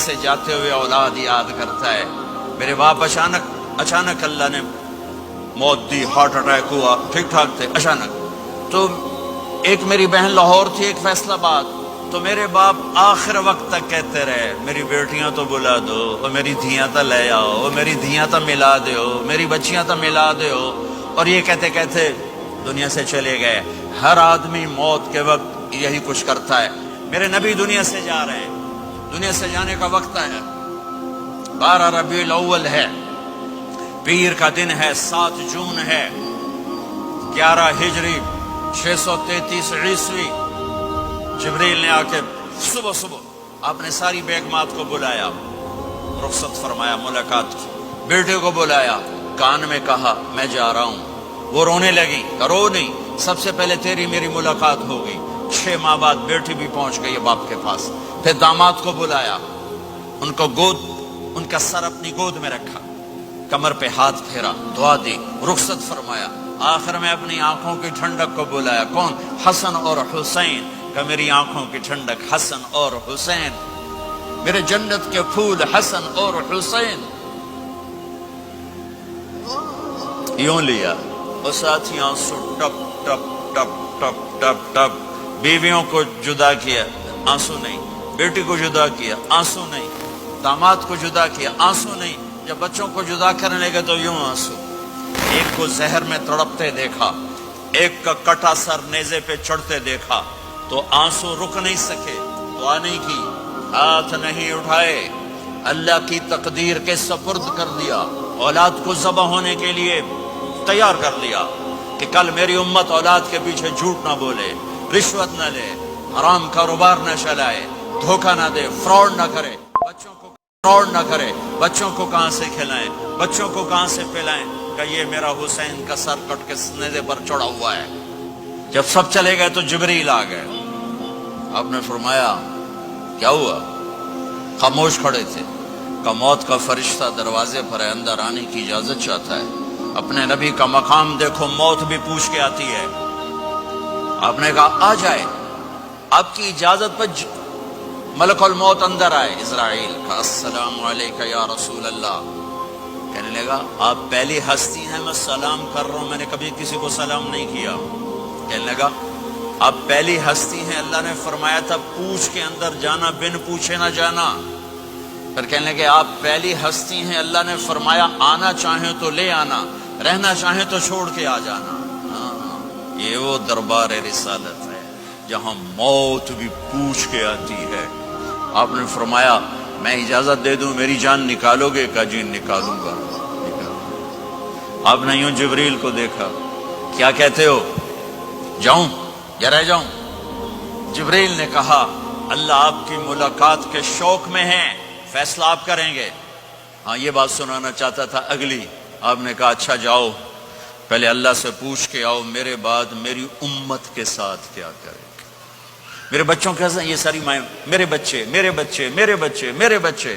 سے جاتے ہوئے اولاد یاد کرتا ہے۔ میرے باپ اچانک اللہ نے موت دی، ہارٹ اٹیک ہوا، ٹھیک ٹھاک تھے، اچانک۔ تو ایک میری بہن لاہور تھی، ایک فیصل آباد، تو میرے باپ آخر وقت تک کہتے رہے میری بیٹیاں تو بلا دو، اور میری دھیاں تو لے آؤ، اور میری دھیاں تو ملا دیو، میری بچیاں تو ملا دیو، اور یہ کہتے کہتے دنیا سے چلے گئے۔ ہر آدمی موت کے وقت یہی کچھ کرتا ہے۔ میرے نبی دنیا سے جا رہے ہیں، دنیا سے جانے کا وقت ہے، 12 ربیع الاول ہے، پیر کا دن ہے، 7 جون ہے، 11 ہجری 633 عیسوی۔ جبریل نے آ کے صبح آپ نے ساری بیگمات کو بلایا، رخصت فرمایا ملاقات کی، بیٹے کو بلایا، کان میں کہا میں جا رہا ہوں۔ وہ رونے لگی، رو نہیں، سب سے پہلے تیری میری ملاقات ہوگی۔ 6 ماہ بعد بیٹی بھی پہنچ گئی ہے باپ کے پاس۔ پھر داماد کو بلایا، ان کا سر اپنی گود میں رکھا، کمر پہ ہاتھ پھیرا، دعا دی، رخصت فرمایا۔ آخر میں اپنی آنکھوں کی ٹھنڈک کو بلایا، کون؟ حسن اور حسین، کہ میری آنکھوں کی ٹھنڈک حسن اور حسین، میرے جنت کے پھول حسن اور حسین۔ یوں لیا اور ساتھ ہی آنسو ٹپ ٹپ ٹپ ٹپ ٹپ ٹپ۔ بیویوں کو جدا کیا، آنسو نہیں، بیٹی کو جدا کیا، آنسو نہیں، داماد کو جدا کیا، آنسو نہیں، جب بچوں کو جدا کرنے لگے تو یوں آنسو۔ ایک کو زہر میں تڑپتے دیکھا، ایک کا کٹا سر نیزے پہ چڑھتے دیکھا، تو آنسو رک نہیں سکے، دعا نہیں کی، ہاتھ نہیں اٹھائے، اللہ کی تقدیر کے سپرد کر دیا، اولاد کو ذبح ہونے کے لیے تیار کر لیا کہ کل میری امت اولاد کے پیچھے جھوٹ نہ بولے، رشوت نہ لے، حرام کاروبار نہ چلائے، دھوکہ نہ دے، فراڈ نہ کرے، بچوں کو کہاں سے کھلائیں، بچوں کو کہاں سے پلائیں، کہ یہ میرا حسین کا سر کٹ کے نیزے پر چڑھا ہوا ہے۔ جب سب چلے گئے تو جبریل آ گئے۔ آپ نے فرمایا کیا ہوا؟ خاموش کھڑے تھے، کہ موت کا فرشتہ دروازے پر ہے، اندر آنے کی اجازت چاہتا ہے۔ اپنے نبی کا مقام دیکھو، موت بھی پوچھ کے آتی ہے۔ آپ نے کہا آ جائے، آپ کی اجازت پر ملک الموت اندر آئے۔ اسرائیل کا السلام علیکہ یا رسول اللہ، کہنے لگا آپ پہلی ہستی ہیں، میں سلام کر رہا ہوں، میں نے کبھی کسی کو سلام نہیں کیا۔ کہنے لگا آپ پہلی ہستی ہیں، اللہ نے فرمایا تھا پوچھ کے اندر جانا، بن پوچھے نہ جانا۔ پھر کہنے لگے آپ پہلی ہستی ہیں، اللہ نے فرمایا آنا چاہیں تو لے آنا، رہنا چاہیں تو چھوڑ کے آ جانا۔ یہ وہ دربار رسالت ہے جہاں موت بھی پوچھ کے آتی ہے۔ آپ نے فرمایا میں اجازت دے دوں میری جان نکالو گے؟ کہ جی نکالوں گا۔ آپ نے یوں جبریل کو دیکھا، کیا کہتے ہو، جاؤں یا رہ جاؤں؟ جبریل نے کہا اللہ آپ کی ملاقات کے شوق میں ہے، فیصلہ آپ کریں گے۔ ہاں یہ بات سنانا چاہتا تھا اگلی۔ آپ نے کہا اچھا جاؤ، پہلے اللہ سے پوچھ کے آؤ میرے بعد میری امت کے ساتھ کیا کرے، میرے بچوں کے ساتھ۔ یہ ساری مائیں میرے بچے میرے بچے میرے بچے میرے بچے۔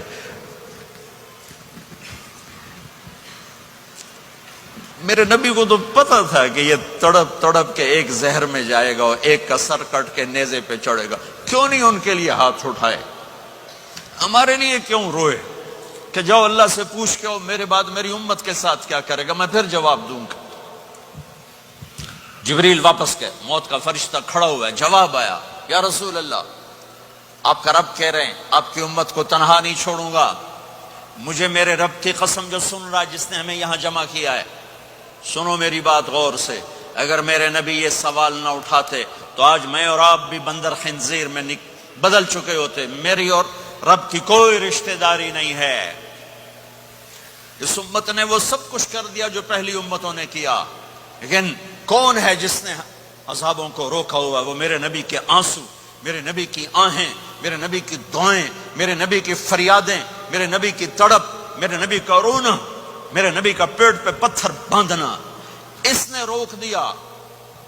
میرے نبی کو تو پتا تھا کہ یہ تڑپ تڑپ کے ایک زہر میں جائے گا اور ایک کا سر کٹ کے نیزے پہ چڑھے گا، کیوں نہیں ان کے لیے ہاتھ اٹھائے؟ ہمارے لیے کیوں روئے کہ جاؤ اللہ سے پوچھ کے آؤ میرے بعد میری امت کے ساتھ کیا کرے گا، میں پھر جواب دوں گا۔ جبریل واپس گئے، موت کا فرشتہ کھڑا ہوا ہے، جواب آیا یا رسول اللہ آپ کا رب کہہ رہے ہیں آپ کی امت کو تنہا نہیں چھوڑوں گا۔ مجھے میرے رب کی قسم جو سن رہا جس نے ہمیں یہاں جمع کیا ہے، سنو میری بات غور سے، اگر میرے نبی یہ سوال نہ اٹھاتے تو آج میں اور آپ بھی بندر خنزیر میں بدل چکے ہوتے۔ میری اور رب کی کوئی رشتہ داری نہیں ہے۔ اس امت نے وہ سب کچھ کر دیا جو پہلی امتوں نے کیا، لیکن کون ہے جس نے عذابوں کو روکا ہوا؟ وہ میرے نبی کے آنسو، میرے نبی کی آہیں، میرے نبی کی دعائیں، میرے نبی کی فریادیں، میرے نبی کی تڑپ، میرے نبی کا رونا، میرے نبی کا پیٹ پہ پتھر باندھنا، اس نے روک دیا۔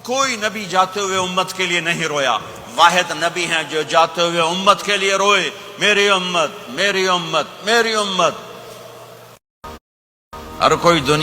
کوئی نبی جاتے ہوئے امت کے لیے نہیں رویا، واحد نبی ہیں جو جاتے ہوئے امت کے لیے روئے، میری امت میری امت میری امت۔ ہر کوئی دنیا